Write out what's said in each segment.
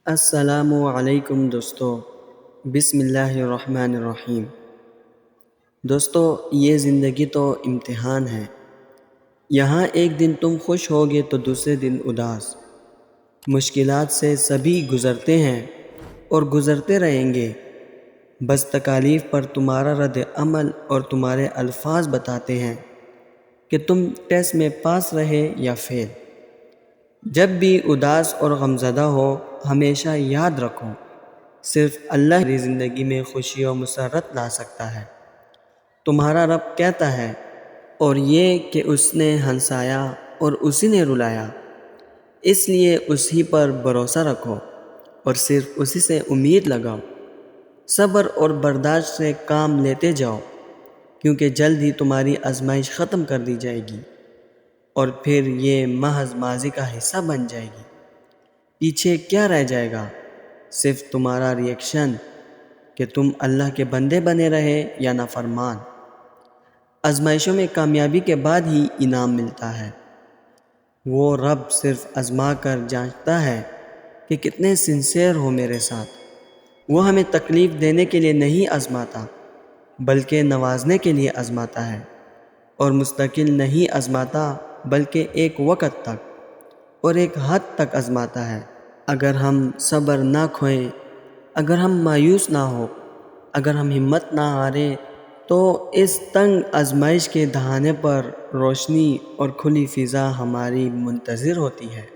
السلام علیکم دوستو، بسم اللہ الرحمن الرحیم۔ دوستو، یہ زندگی تو امتحان ہے۔ یہاں ایک دن تم خوش ہوگے تو دوسرے دن اداس۔ مشکلات سے سبھی گزرتے ہیں اور گزرتے رہیں گے، بس تکالیف پر تمہارا رد عمل اور تمہارے الفاظ بتاتے ہیں کہ تم ٹیسٹ میں پاس رہے یا فیل۔ جب بھی اداس اور غمزدہ ہو، ہمیشہ یاد رکھو، صرف اللہ ہی زندگی میں خوشی و مسرت لا سکتا ہے۔ تمہارا رب کہتا ہے، اور یہ کہ اس نے ہنسایا اور اسی نے رلایا، اس لیے اسی پر بھروسہ رکھو اور صرف اسی سے امید لگاؤ۔ صبر اور برداشت سے کام لیتے جاؤ، کیونکہ جلد ہی تمہاری آزمائش ختم کر دی جائے گی اور پھر یہ محض ماضی کا حصہ بن جائے گی۔ پیچھے کیا رہ جائے گا؟ صرف تمہارا ری ایکشن کہ تم اللہ کے بندے بنے رہے یا نافرمان۔ آزمائشوں میں کامیابی کے بعد ہی انعام ملتا ہے۔ وہ رب صرف آزما کر جانچتا ہے کہ کتنے سنسیئر ہو میرے ساتھ۔ وہ ہمیں تکلیف دینے کے لیے نہیں آزماتا، بلکہ نوازنے کے لیے آزماتا ہے، اور مستقل نہیں آزماتا بلکہ ایک وقت تک اور ایک حد تک آزماتا ہے۔ اگر ہم صبر نہ کھوئیں، اگر ہم مایوس نہ ہو، اگر ہم ہمت نہ ہاریں، تو اس تنگ آزمائش کے دہانے پر روشنی اور کھلی فضا ہماری منتظر ہوتی ہے۔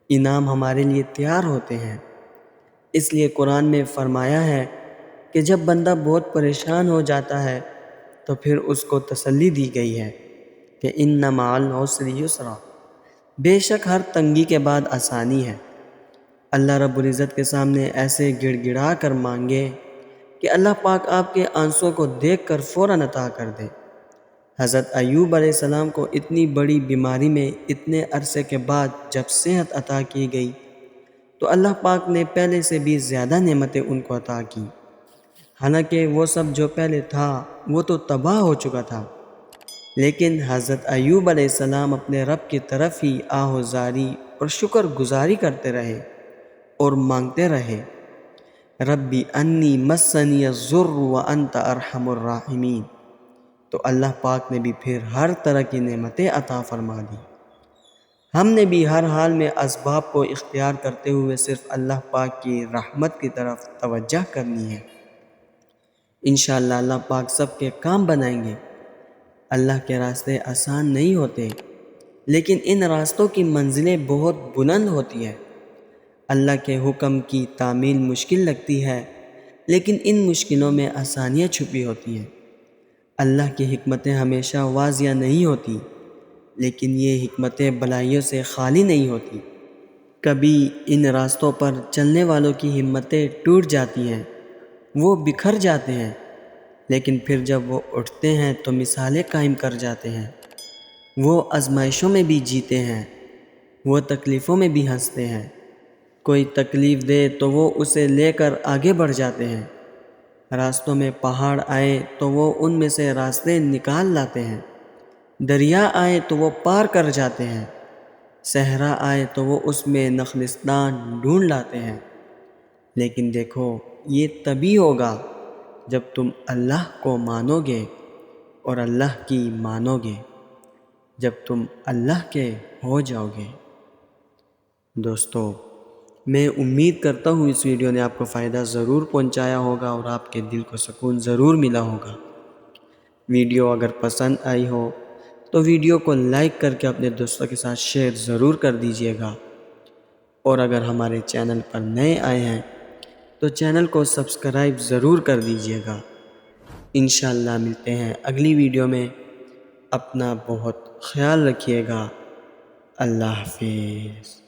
انعام ہمارے لیے تیار ہوتے ہیں۔ اس لیے قرآن میں فرمایا ہے کہ جب بندہ بہت پریشان ہو جاتا ہے تو پھر اس کو تسلی دی گئی ہے کہ ان مع العسر یسرا، بے شک ہر تنگی کے بعد آسانی ہے۔ اللہ رب العزت کے سامنے ایسے گڑ گڑا کر مانگے کہ اللہ پاک آپ کے آنسوں کو دیکھ کر فوراً عطا کر دے۔ حضرت ایوب علیہ السلام کو اتنی بڑی بیماری میں اتنے عرصے کے بعد جب صحت عطا کی گئی تو اللہ پاک نے پہلے سے بھی زیادہ نعمتیں ان کو عطا کی، حالانکہ وہ سب جو پہلے تھا وہ تو تباہ ہو چکا تھا، لیکن حضرت ایوب علیہ السلام اپنے رب کی طرف ہی آہوزاری اور شکر گزاری کرتے رہے اور مانگتے رہے، ربی انی مسنی الضر وانت ارحم الراحمین۔ تو اللہ پاک نے بھی پھر ہر طرح کی نعمتیں عطا فرما دی۔ ہم نے بھی ہر حال میں اسباب کو اختیار کرتے ہوئے صرف اللہ پاک کی رحمت کی طرف توجہ کرنی ہے۔ انشاءاللہ اللہ پاک سب کے کام بنائیں گے۔ اللہ کے راستے آسان نہیں ہوتے، لیکن ان راستوں کی منزلیں بہت بلند ہوتی ہیں۔ اللہ کے حکم کی تعمیل مشکل لگتی ہے، لیکن ان مشکلوں میں آسانیاں چھپی ہوتی ہیں۔ اللہ کی حکمتیں ہمیشہ واضح نہیں ہوتی، لیکن یہ حکمتیں بلائیوں سے خالی نہیں ہوتی۔ کبھی ان راستوں پر چلنے والوں کی ہمتیں ٹوٹ جاتی ہیں، وہ بکھر جاتے ہیں، لیکن پھر جب وہ اٹھتے ہیں تو مثالیں قائم کر جاتے ہیں۔ وہ آزمائشوں میں بھی جیتے ہیں، وہ تکلیفوں میں بھی ہنستے ہیں۔ کوئی تکلیف دے تو وہ اسے لے کر آگے بڑھ جاتے ہیں۔ راستوں میں پہاڑ آئے تو وہ ان میں سے راستے نکال لاتے ہیں۔ دریا آئے تو وہ پار کر جاتے ہیں۔ صحرا آئے تو وہ اس میں نخلستان ڈھونڈ لاتے ہیں۔ لیکن دیکھو، یہ تبھی ہوگا جب تم اللہ کو مانو گے اور اللہ کی مانو گے، جب تم اللہ کے ہو جاؤ گے۔ دوستو، میں امید کرتا ہوں اس ویڈیو نے آپ کو فائدہ ضرور پہنچایا ہوگا اور آپ کے دل کو سکون ضرور ملا ہوگا۔ ویڈیو اگر پسند آئی ہو تو ویڈیو کو لائک کر کے اپنے دوستوں کے ساتھ شیئر ضرور کر دیجیے گا، اور اگر ہمارے چینل پر نئے آئے ہیں تو چینل کو سبسکرائب ضرور کر دیجیے گا۔ انشاءاللہ ملتے ہیں اگلی ویڈیو میں۔ اپنا بہت خیال رکھیے گا۔ اللہ حافظ۔